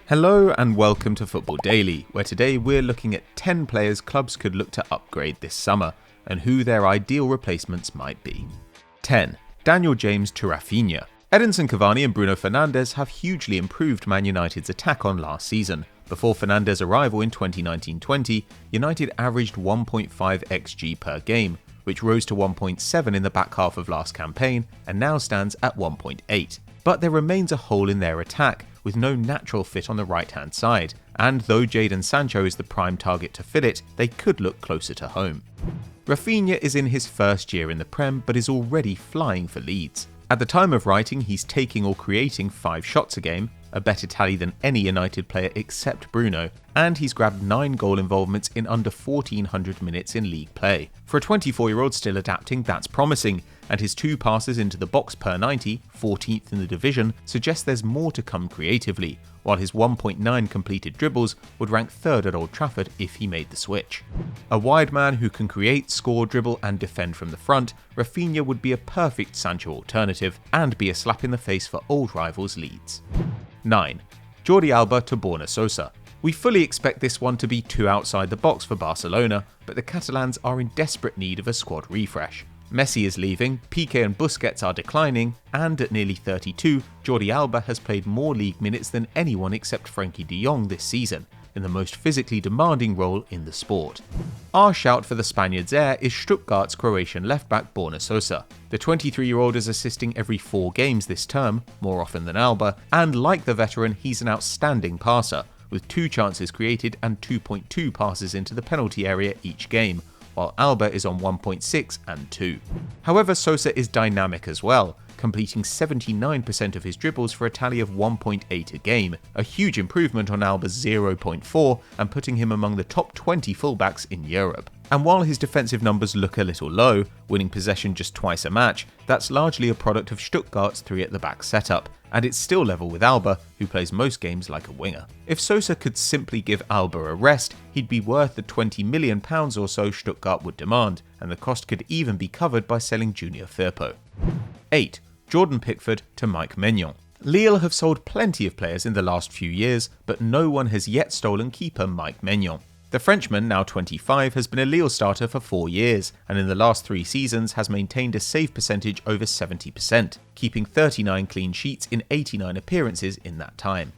Hello and welcome to Football Daily, where today we're looking at 10 players clubs could look to upgrade this summer, and who their ideal replacements might be. 10. Daniel James to Raphinha. Edinson Cavani and Bruno Fernandes have hugely improved Man United's attack on last season. Before Fernandes' arrival in 2019-20, United averaged 1.5 xG per game, which rose to 1.7 in the back half of last campaign and now stands at 1.8. But there remains a hole in their attack, with no natural fit on the right-hand side, and though Jadon Sancho is the prime target to fill it, they could look closer to home. Raphinha is in his first year in the Prem, but is already flying for Leeds. At the time of writing, he's taking or creating 5 shots a game, a better tally than any United player except Bruno, and he's grabbed 9 goal involvements in under 1,400 minutes in league play. For a 24-year-old still adapting, that's promising, and his 2 passes into the box per 90, 14th in the division, suggest there's more to come creatively, while his 1.9 completed dribbles would rank 3rd at Old Trafford if he made the switch. A wide man who can create, score, dribble and defend from the front, Raphinha would be a perfect Sancho alternative and be a slap in the face for old rivals Leeds. 9. Jordi Alba to Borna Sosa. We fully expect this one to be too outside the box for Barcelona, but the Catalans are in desperate need of a squad refresh. Messi is leaving, Piqué and Busquets are declining, and at nearly 32, Jordi Alba has played more league minutes than anyone except Frenkie de Jong this season, in the most physically demanding role in the sport. Our shout for the Spaniard's heir is Stuttgart's Croatian left-back Borna Sosa. The 23-year-old is assisting every 4 games this term, more often than Alba, and like the veteran, he's an outstanding passer, with 2 chances created and 2.2 passes into the penalty area each game, while Alba is on 1.6 and 2. However, Sosa is dynamic as well, completing 79% of his dribbles for a tally of 1.8 a game, a huge improvement on Alba's 0.4 and putting him among the top 20 fullbacks in Europe. And while his defensive numbers look a little low, winning possession just twice a match, that's largely a product of Stuttgart's 3 at the back setup, and it's still level with Alba, who plays most games like a winger. If Sosa could simply give Alba a rest, he'd be worth the £20 million or so Stuttgart would demand, and the cost could even be covered by selling Junior Firpo. 8. Jordan Pickford to Mike Maignan. Lille have sold plenty of players in the last few years, but no one has yet stolen keeper Mike Maignan. The Frenchman, now 25, has been a Lille starter for 4 years, and in the last 3 seasons has maintained a save percentage over 70%, keeping 39 clean sheets in 89 appearances in that time.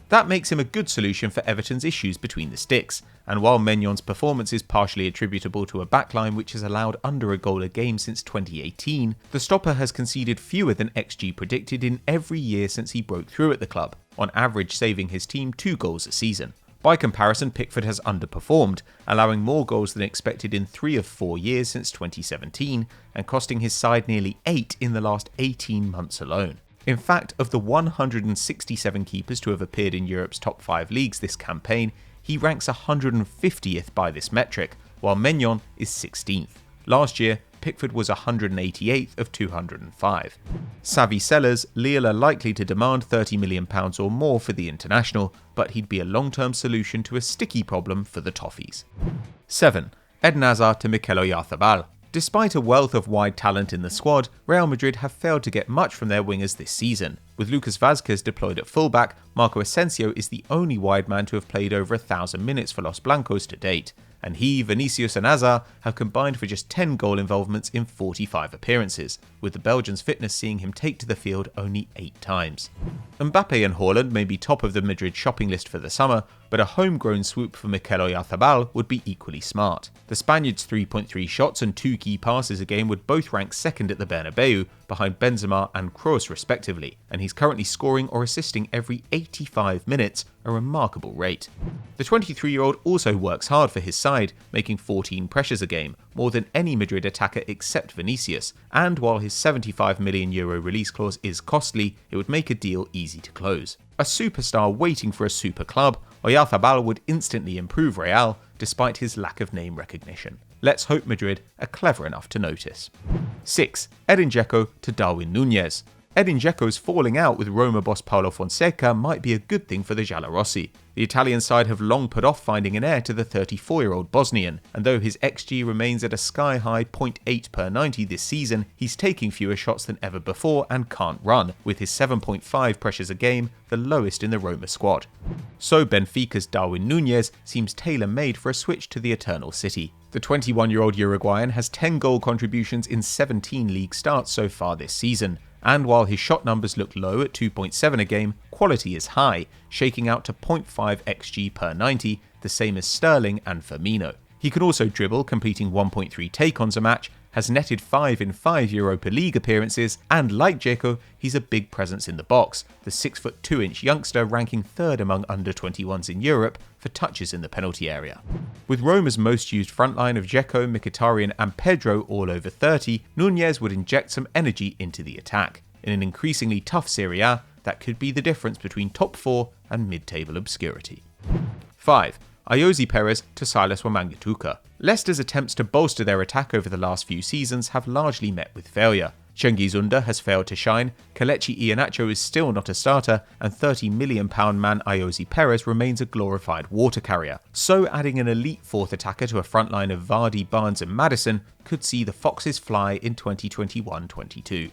That makes him a good solution for Everton's issues between the sticks, and while Maignan's performance is partially attributable to a backline which has allowed under a goal a game since 2018, the stopper has conceded fewer than XG predicted in every year since he broke through at the club, on average saving his team 2 goals a season. By comparison, Pickford has underperformed, allowing more goals than expected in 3 of 4 years since 2017, and costing his side nearly 8 in the last 18 months alone. In fact, of the 167 keepers to have appeared in Europe's top 5 leagues this campaign, he ranks 150th by this metric, while Maignan is 16th. Last year, Pickford was 188th of 205. Savvy sellers, Lille are likely to demand £30 million or more for the international, but he'd be a long-term solution to a sticky problem for the Toffees. 7. Eden Hazard to Mikel Oyarzabal. Despite a wealth of wide talent in the squad, Real Madrid have failed to get much from their wingers this season. With Lucas Vazquez deployed at fullback, Marco Asensio is the only wide man to have played over 1,000 minutes for Los Blancos to date, and he, Vinicius and Hazard have combined for just 10 goal involvements in 45 appearances, with the Belgian's fitness seeing him take to the field only 8 times. Mbappe and Haaland may be top of the Madrid shopping list for the summer, but a homegrown swoop for Mikel Oyarzabal would be equally smart. The Spaniard's 3.3 shots and 2 key passes a game would both rank 2nd at the Bernabeu, behind Benzema and Kroos respectively, and he's currently scoring or assisting every 85 minutes, a remarkable rate. The 23-year-old also works hard for his side, making 14 pressures a game, more than any Madrid attacker except Vinicius, and while his €75 million release clause is costly, it would make a deal easy to close. A superstar waiting for a super club, Oyarzabal would instantly improve Real, despite his lack of name recognition. Let's hope Madrid are clever enough to notice. 6. Edin Džeko to Darwin Núñez. Edin Džeko's falling out with Roma boss Paulo Fonseca might be a good thing for the Giallorossi. The Italian side have long put off finding an heir to the 34-year-old Bosnian, and though his XG remains at a sky-high 0.8 per 90 this season, he's taking fewer shots than ever before and can't run, with his 7.5 pressures a game, the lowest in the Roma squad. So Benfica's Darwin Núñez seems tailor-made for a switch to the Eternal City. The 21-year-old Uruguayan has 10 goal contributions in 17 league starts so far this season. And while his shot numbers look low at 2.7 a game, quality is high, shaking out to 0.5 xg per 90, the same as Sterling and Firmino. He can also dribble, completing 1.3 take-ons a match, has netted 5 in 5 Europa League appearances, and like Džeko, he's a big presence in the box, the 6'2" youngster ranking 3rd among under-21s in Europe for touches in the penalty area. With Roma's most used frontline of Džeko, Mkhitaryan and Pedro all over 30, Núñez would inject some energy into the attack. In an increasingly tough Serie A, that could be the difference between top 4 and mid-table obscurity. 5. Ayoze Perez to Silas Wamangituka. Leicester's attempts to bolster their attack over the last few seasons have largely met with failure. Cengiz Under has failed to shine, Kelechi Iheanacho is still not a starter, and £30 million man Ayoze Perez remains a glorified water carrier. So adding an elite fourth attacker to a front line of Vardy, Barnes and Maddison could see the Foxes fly in 2021-22.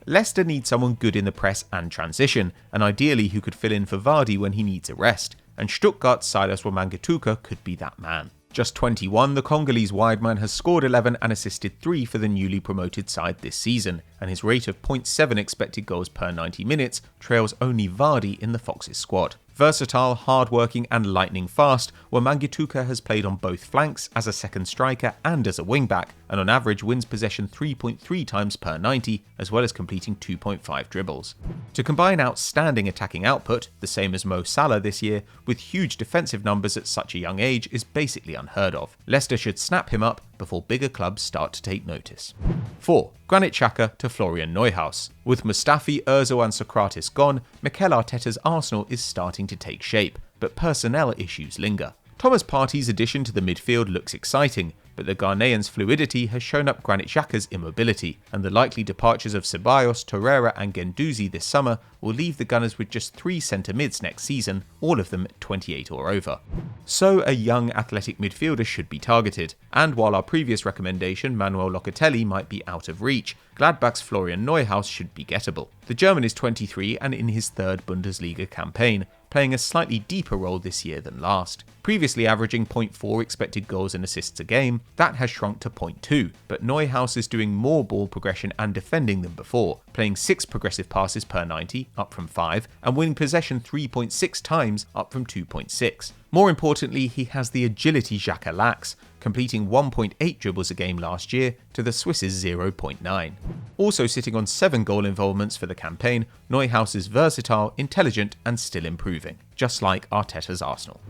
Leicester needs someone good in the press and transition, and ideally who could fill in for Vardy when he needs a rest, and Stuttgart's Silas Wamangituka could be that man. Just 21, the Congolese wideman has scored 11 and assisted 3 for the newly promoted side this season, and his rate of 0.7 expected goals per 90 minutes trails only Vardy in the Foxes squad. Versatile, hard-working and lightning fast, Wamangituka has played on both flanks as a second striker and as a wing-back, and on average wins possession 3.3 times per 90, as well as completing 2.5 dribbles. To combine outstanding attacking output, the same as Mo Salah this year, with huge defensive numbers at such a young age is basically unheard of. Leicester should snap him up before bigger clubs start to take notice. 4. Granit Xhaka to Florian Neuhaus. With Mustafi, Ozil and Sokratis gone, Mikel Arteta's Arsenal is starting to take shape, but personnel issues linger. Thomas Partey's addition to the midfield looks exciting, but the Ghanaian's fluidity has shown up Granit Xhaka's immobility, and the likely departures of Ceballos, Torreira and Guendouzi this summer will leave the Gunners with just 3 centre-mids next season, all of them 28 or over. So a young athletic midfielder should be targeted, and while our previous recommendation, Manuel Locatelli, might be out of reach, Gladbach's Florian Neuhaus should be gettable. The German is 23 and in his 3rd Bundesliga campaign, playing a slightly deeper role this year than last. Previously averaging 0.4 expected goals and assists a game, that has shrunk to 0.2, but Neuhaus is doing more ball progression and defending than before, playing 6 progressive passes per 90, up from 5, and winning possession 3.6 times, up from 2.6. More importantly, he has the agility Xhaka lacks, completing 1.8 dribbles a game last year to the Swiss's 0.9. Also sitting on 7 goal involvements for the campaign, Neuhaus is versatile, intelligent and still improving, just like Arteta's Arsenal.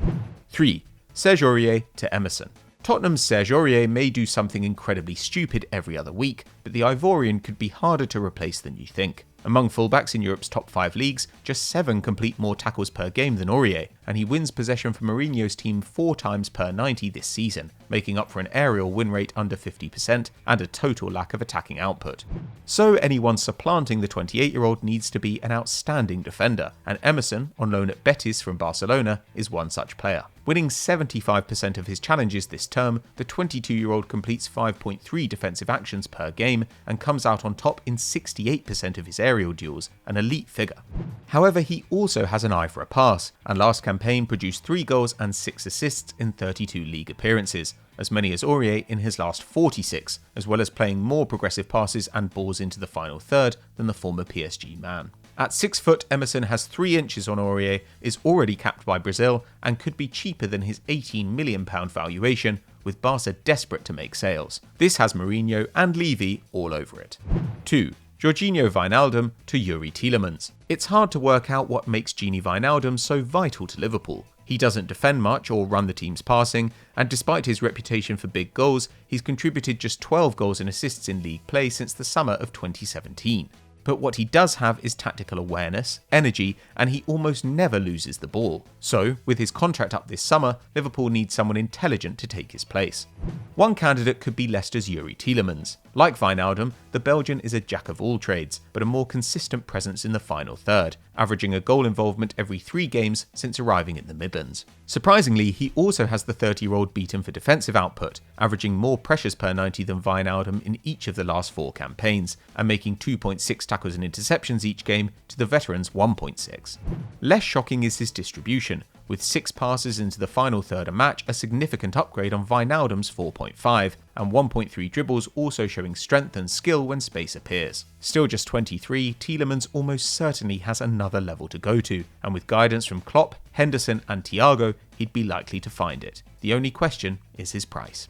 3. Serge Aurier to Emerson. Tottenham's Serge Aurier may do something incredibly stupid every other week, but the Ivorian could be harder to replace than you think. Among fullbacks in Europe's top 5 leagues, just 7 complete more tackles per game than Aurier, and he wins possession for Mourinho's team 4 times per 90 this season, making up for an aerial win rate under 50% and a total lack of attacking output. So anyone supplanting the 28-year-old needs to be an outstanding defender, and Emerson, on loan at Betis from Barcelona, is one such player. Winning 75% of his challenges this term, the 22-year-old completes 5.3 defensive actions per game and comes out on top in 68% of his aerial duels, an elite figure. However, he also has an eye for a pass, and last campaign produced 3 goals and 6 assists in 32 league appearances, as many as Aurier in his last 46, as well as playing more progressive passes and balls into the final third than the former PSG man. At 6 foot, Emerson has 3 inches on Aurier, is already capped by Brazil, and could be cheaper than his £18 million valuation, with Barca desperate to make sales. This has Mourinho and Levy all over it. 2. Gini Wijnaldum to Youri Tielemens. It's hard to work out what makes Gini Wijnaldum so vital to Liverpool. He doesn't defend much or run the team's passing, and despite his reputation for big goals, he's contributed just 12 goals and assists in league play since the summer of 2017. But what he does have is tactical awareness, energy, and he almost never loses the ball. So, with his contract up this summer, Liverpool needs someone intelligent to take his place. One candidate could be Leicester's Youri Tielemens. Like Wijnaldum, the Belgian is a jack of all trades, but a more consistent presence in the final third, averaging a goal involvement every 3 games since arriving in the Midlands. Surprisingly, he also has the 30-year-old beaten for defensive output, averaging more pressures per 90 than Wijnaldum in each of the last 4 campaigns, and making 2.6 tackles and interceptions each game to the veteran's 1.6. Less shocking is his distribution, with 6 passes into the final third a match, a significant upgrade on Wijnaldum's 4.5, and 1.3 dribbles also showing strength and skill when space appears. Still just 23, Tielemens almost certainly has another level to go to, and with guidance from Klopp, Henderson and Thiago, he'd be likely to find it. The only question is his price.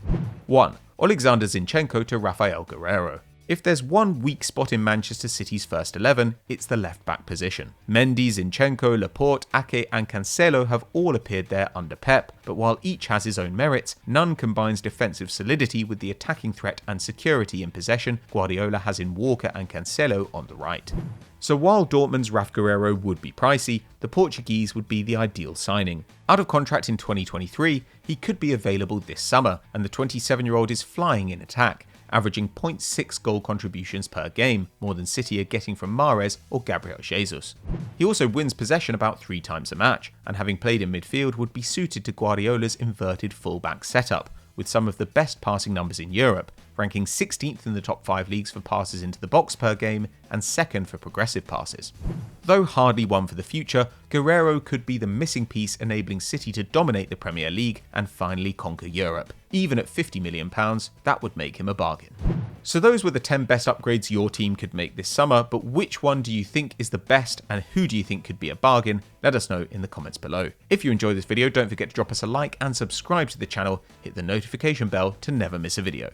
1. Alexander Zinchenko to Raphael Guerreiro. If there's one weak spot in Manchester City's first 11, it's the left-back position. Mendy, Zinchenko, Laporte, Ake and Cancelo have all appeared there under Pep, but while each has his own merits, none combines defensive solidity with the attacking threat and security in possession Guardiola has in Walker and Cancelo on the right. So while Dortmund's Raf Guerreiro would be pricey, the Portuguese would be the ideal signing. Out of contract in 2023, he could be available this summer, and the 27-year-old is flying in attack, averaging 0.6 goal contributions per game, more than City are getting from Mahrez or Gabriel Jesus. He also wins possession about 3 times a match, and having played in midfield would be suited to Guardiola's inverted fullback setup, with some of the best passing numbers in Europe, ranking 16th in the top 5 leagues for passes into the box per game and 2nd for progressive passes. Though hardly one for the future, Guerreiro could be the missing piece enabling City to dominate the Premier League and finally conquer Europe. Even at £50 million, that would make him a bargain. So those were the 10 best upgrades your team could make this summer, but which one do you think is the best and who do you think could be a bargain? Let us know in the comments below. If you enjoyed this video, don't forget to drop us a like and subscribe to the channel, hit the notification bell to never miss a video.